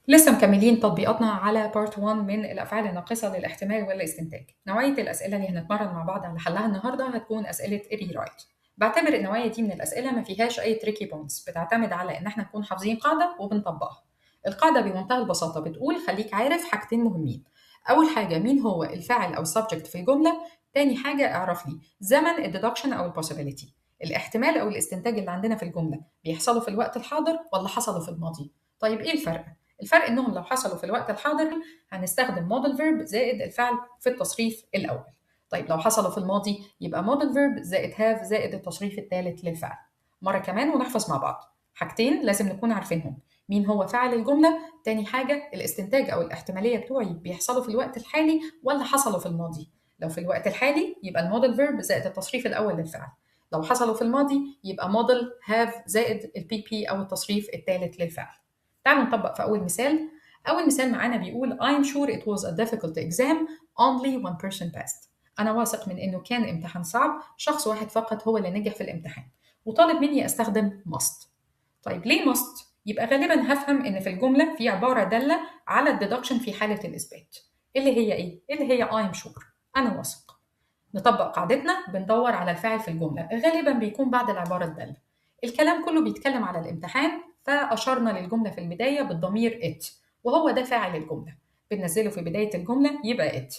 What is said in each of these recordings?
لسه مكملين تطبيقاتنا على بارت 1 من الأفعال الناقصة للاحتمال والاستنتاج. نوعية الأسئلة اللي هنتمرن مع بعض على حلها النهاردة هتكون أسئلة الريرايت. بعتبر النوعية دي من الأسئلة ما فيهاش أي تريكي بوينتس، بتعتمد على إن احنا نكون حافظين قاعدة وبنطبقها. القاعدة بمنتهى البساطة بتقول خليك عارف حاجتين مهمين. أول حاجة مين هو الفاعل أو السبجكت في الجملة. تاني حاجة اعرف لي زمن الديدكشن أو البوسيبيليتي. الاحتمال أو الاستنتاج اللي عندنا في الجملة بيحصلوا في الوقت الحاضر ولا حصلوا في الماضي. طيب إيه الفرق؟ الفرق انهم لو حصلوا في الوقت الحاضر هنستخدم موديل فيرب زائد الفعل في التصريف الاول. طيب لو حصلوا في الماضي يبقى موديل فيرب زائد هاف زائد التصريف الثالث للفعل. مره كمان ونحفظ مع بعض حاجتين لازم نكون عارفينهم. مين هو فاعل الجمله، تاني حاجه الاستنتاج او الاحتماليه بتوعي بيحصلوا في الوقت الحالي ولا حصلوا في الماضي. لو في الوقت الحالي يبقى الموديل فيرب زائد التصريف الاول للفعل. لو حصلوا في الماضي يبقى موديل هاف زائد البي بي او التصريف الثالث للفعل. تعالوا نطبق في أول مثال. أول مثال معانا بيقول I'm sure it was a difficult exam, only one person passed. أنا واثق من إنه كان امتحان صعب، شخص واحد فقط هو اللي نجح في الامتحان. وطالب مني أستخدم must. طيب ليه must؟ يبقى غالبا هفهم إن في الجملة في عبارة دالة على الديدكشن في حالة الإثبات. اللي هي إيه؟ اللي هي I'm sure. أنا واثق. نطبق قاعدتنا بندور على الفاعل في الجملة، غالبا بيكون بعد العبارة الدالة. الكلام كله بيتكلم على الامتحان، فأشرنا للجملة في البداية بالضمير it، وهو ده فاعل الجملة. بننزله في بداية الجملة يبقى it.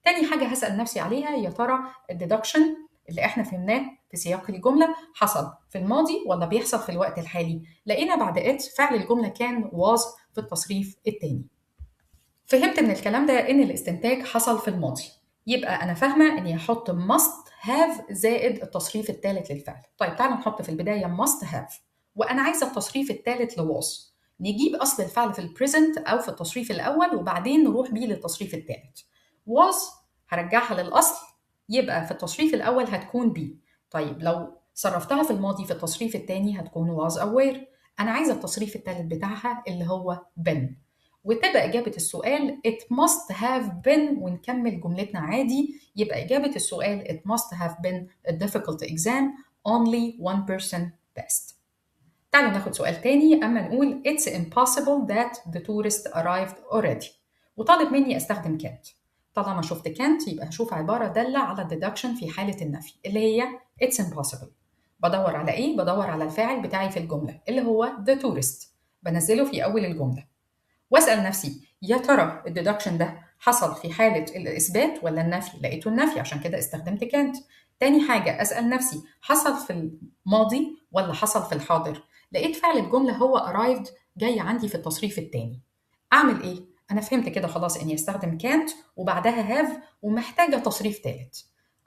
تاني حاجة هسأل نفسي عليها يا ترى الديدكشن اللي احنا فهمناه في سياق الجملة حصل في الماضي ولا بيحصل في الوقت الحالي. لقينا بعد it فعل الجملة كان was في التصريف التاني. فهمت من الكلام ده إن الاستنتاج حصل في الماضي، يبقى أنا فاهمة إني هحط must have زائد التصريف الثالث للفعل. طيب تعالوا نحط في البداية must have، وأنا عايزة التصريف الثالث ل was. نجيب أصل الفعل في البريزنت أو في التصريف الأول وبعدين نروح بيه للتصريف الثالث. was هرجعها للأصل، يبقى في التصريف الأول هتكون be. طيب لو صرفتها في الماضي في التصريف الثاني هتكون was aware. أنا عايزة التصريف الثالث بتاعها اللي هو been. وتبقى إجابة السؤال it must have been، ونكمل جملتنا عادي. يبقى إجابة السؤال it must have been a difficult exam, only one person passed. تعالوا ناخد سؤال تاني أما نقول it's impossible that the tourist arrived already، وطالب مني أستخدم can't. طالما شفت can't يبقى هشوف عبارة دالة على deduction في حالة النفي اللي هي it's impossible. بدور على إيه؟ بدور على الفاعل بتاعي في الجملة اللي هو the tourist، بنزله في أول الجملة. واسال نفسي يا ترى الديدكشن ده حصل في حاله الاثبات ولا النفي. لقيته النفي عشان كده استخدمت كانت. تاني حاجه اسال نفسي حصل في الماضي ولا حصل في الحاضر. لقيت فعل الجمله هو arrived جاي عندي في التصريف الثاني. اعمل ايه؟ انا فهمت كده خلاص اني استخدم كانت وبعدها have ومحتاجه تصريف ثالث.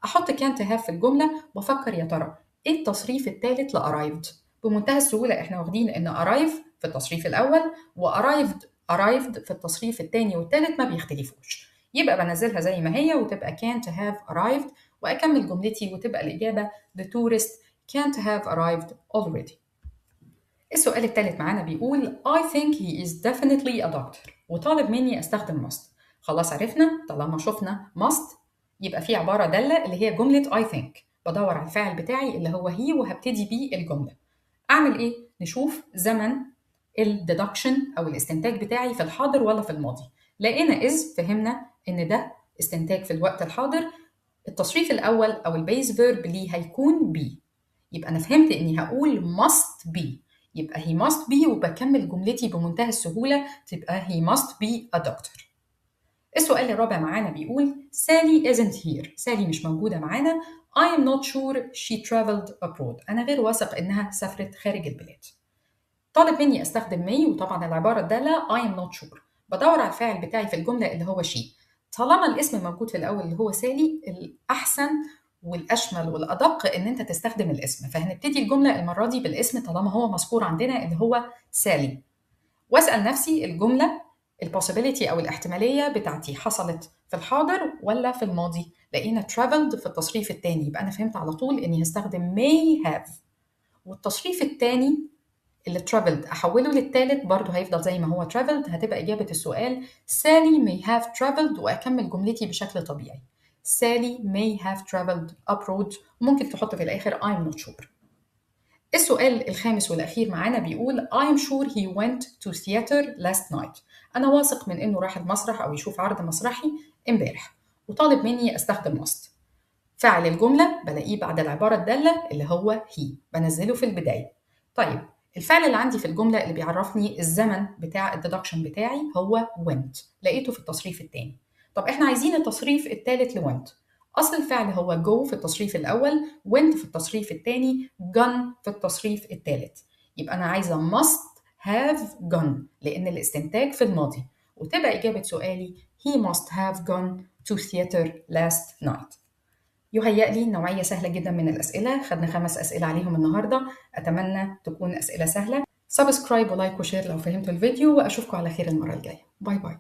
احط كانت have في الجمله وافكر يا ترى ايه التصريف الثالث لarrived. بمنتهى السهوله احنا واخدين ان arrive في التصريف الاول arrived في التصريف الثاني والثالث ما بيختلفوش، يبقى بنزلها زي ما هي وتبقى can't have arrived، واكمل جملتي وتبقى الاجابه the tourist can't have arrived already. السؤال الثالث معانا بيقول I think he is definitely a doctor، وطالب مني استخدم must. خلاص عرفنا طالما شفنا must يبقى في عباره داله اللي هي جمله I think. بدور على الفاعل بتاعي اللي هو he وهبتدي بيه الجمله. اعمل ايه؟ نشوف زمن الديدكشن او الاستنتاج بتاعي في الحاضر ولا في الماضي. لقينا إذ فهمنا ان ده استنتاج في الوقت الحاضر. التصريف الاول او البيز فيرب ليه هيكون be، يبقى انا فهمت اني هقول must be. يبقى he must be وبكمل جملتي بمنتهى السهولة تبقى he must be a doctor. السؤال الرابع معانا بيقول سالي isn't here، سالي مش موجودة معانا. I am not sure she traveled abroad، أنا غير واثق إنها سافرت خارج البلاد. طالب مني استخدم may، وطبعا العباره الداله I am not sure. بدور على الفاعل بتاعي في الجمله اللي هو she. طالما الاسم موجود في الاول اللي هو سالي، الاحسن والاشمل والادق ان انت تستخدم الاسم، فهنبتدي الجمله المره دي بالاسم طالما هو مذكور عندنا اللي هو سالي. واسال نفسي الجمله البوسيبيليتي او الاحتماليه بتاعتي حصلت في الحاضر ولا في الماضي. لقينا traveled في التصريف الثاني، يبقى انا فهمت على طول اني هستخدم may have. والتصريف الثاني اللي traveled أحوله للتالت برضه هيفضل زي ما هو traveled. هتبقى إجابة السؤال Sally may have traveled، وأكمل جملتي بشكل طبيعي. Sally may have traveled abroad، وممكن تحط في الآخر I'm not sure. السؤال الخامس والأخير معانا بيقول I'm sure he went to theater last night. أنا واثق من إنه راح المسرح أو يشوف عرض مسرحي امبارح، وطالب مني أستخدم must. فاعل الجملة بلاقيه بعد العبارة الدالة اللي هو he، بنزله في البداية. طيب الفعل اللي عندي في الجملة اللي بيعرفني الزمن بتاع الديدكشن بتاعي هو went، لقيته في التصريف الثاني. طب احنا عايزين التصريف الثالث لwent. أصل الفعل هو go في التصريف الأول، went في التصريف الثاني، gone في التصريف الثالث. يبقى أنا عايزة must have gone لأن الاستنتاج في الماضي، وتبقى إجابة سؤالي he must have gone to theater last night. يهيأ لي نوعية سهلة جدا من الأسئلة، خدنا 5 أسئلة عليهم النهاردة، أتمنى تكون أسئلة سهلة. سبسكرايب ولايك وشير لو فهمتوا الفيديو، وأشوفكم على خير المرة الجاية. باي باي.